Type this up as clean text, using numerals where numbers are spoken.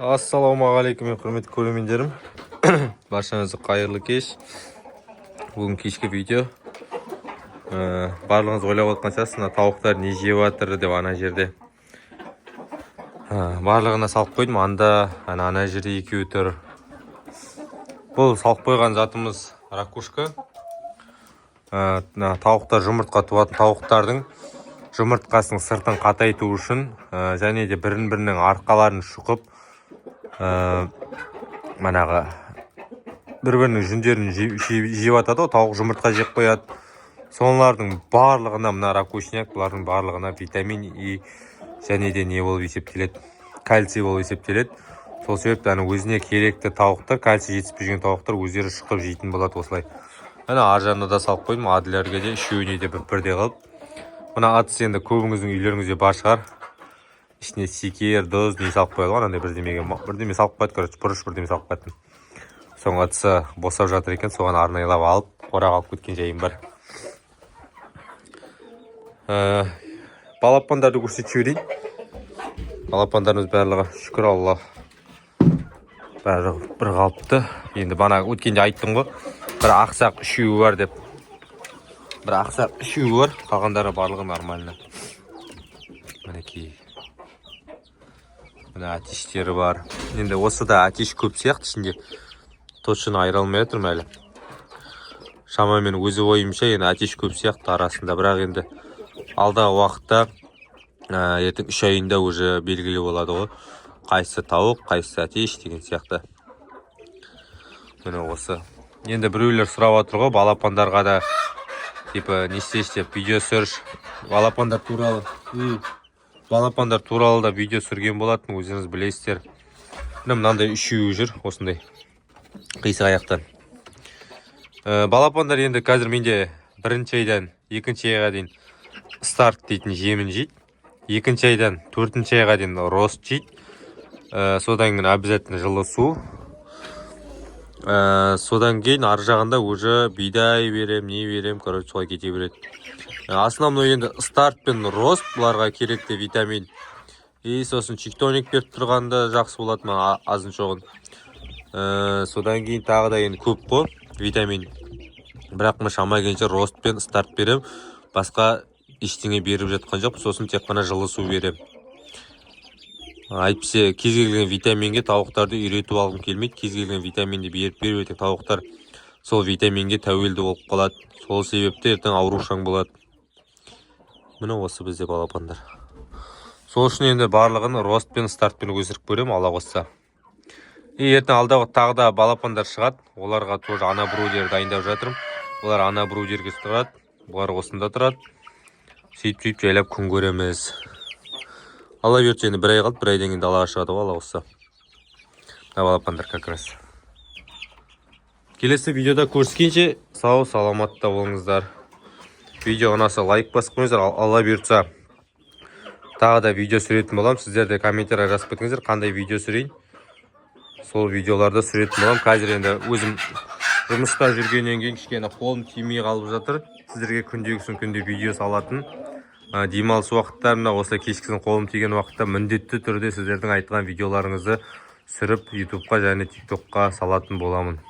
Ассалаумағалейкум, құрметті көрермендерім. Баршаңызға қайырлы кеш. Бүгін кешкі видео. Барлығыңыз ойлап отқан шығарсыз, тауықтар не жеп жатыр деп ана жерде. Барлығына салып қойдым. Ана жерде екеуі тұр. Бұл салып қойған затымыз ракушка. Тауықтар жұмыртқа туатын тауықтардың жұмыртқасының сыртын қатайту үшін және де бірін-бірінің арқаларын шұқып манағы бір-бірінің жүндерін жеп атады. Тауық жұмыртқа жеп қояды. Солардың барлығына мына ракушняк, бұлардың барлығына витамин И және де не болып есептеледі, кальций болып есептеледі. Сол себепті өзіне керекті тауықтар, кальций жетіспей жүрген тауықтар өздері шұқып жейтін болады осылай. Ар жағына да салып қойдым, аділерге де, үшеуіне де бір-бірде қалып. Мына атыс енді көбіңіздің үйлеріңізде бар шығар. Ішіне секер, дұз, не салып қойды ғой, анандай бірдеме салып қойды, бұрыш бірдеме салып қойды. Соңғы атысы босап жатыр екен, соған арнайлап алып, қораға алып кеткен жайым бар. Балапандарды көрсетіп жіберейін. Балапандарымыз барлығы шүкір Алла. Барлығы бір қалыпты. Енді бана өткенде айттым ғой, бір ақсақ үшеуі бар деп. Бір ақсақ үшеуі бар, қалғандары барлығы нормально. Мінекей. Мына әтештері бар. Енді осы да әтеш көп сияқты, ішінде точно айыра алмай жатырмын әлі. Шамамен өзі ойымша енді әтеш көп сияқты арасында, бірақ енді алдағы уақытта ертең 3 айында уже белгілі болады ғой. Қайсы тауық, қайсы әтеш деген сияқты. Міне осы. Енді біреулер сұрап отыр ғой, балапандарға да типа не істейсіз деп видео түсірші. Балапандар туралы да видео түсірген болатын, өзіңіз білесіздер. Мынандай үшеуі жүр, осындай қисық аяқтан. Балапандар енді қазір менде 1-ші айдан 2-ші айға дейін старт дейтін жемін жейді. 2-ші айдан 4-ші айға дейін рост жейді. Содан кейін обязательно жылы су. Содан кейін ар жағында уже бидай берем, не берем, солай кете береді. Основной енді старт пен рост, бұларға керекті витамин. Сосын чиктоник беріп тұрғанда жақсы болады ма, азын шоғын. Содан кейін тағы да енді көп қой витамин. Бірақ мы шама келгенше рост пен старт берем. Басқа ештеңе беріп жатқан жоқ, сосын тек қана жылы су берем. Айтпесе кез келген витаминге тауықтарды үйретіп алғым келмейді. Кез келген витаминді беріп тауықтар сол витаминге тәуелді болып қалады. Сол себепті ертең аурушаң болады. Міне осы бізде балапандар. Сол үшін енді барлығын рост пен старт пен өсіріп көрем, Алла қосса. Ертең алдағы тағы да балапандар шығады. Оларға тоже ана брудер дайындап жатырмын. Олар ана брудерге тұрады. Бұлар осында тұрады. Сөйтіп жайлап күн көреміз. Алла берді, енді 1 ай қалды, 1 айдан кейін далаға шығады ғой, Алла қосса. Балапандар как раз. Келесі видеода көріскенше сау саламатта болыңыздар. Видео ұнаса лайк басып қойыңыздар. Алла берді, тағы да видео сүретін болам. Сіздер де комментария жазып кетіңіздер, қандай видео сүрейін. Сол видеоларды сүретін болам. Қазір енді өзім жұмыста жүргеннен кейін кішкене қолым тимей қалып жатыр. Сіздерге күнде видео салатын. Демалыс уақыттарында, осылай кешкісін қолым тиген уақытта міндетті түрде сіздердің айтқан видеоларыңызды сүріп YouTube'қа және TikTok'қа салатын боламын.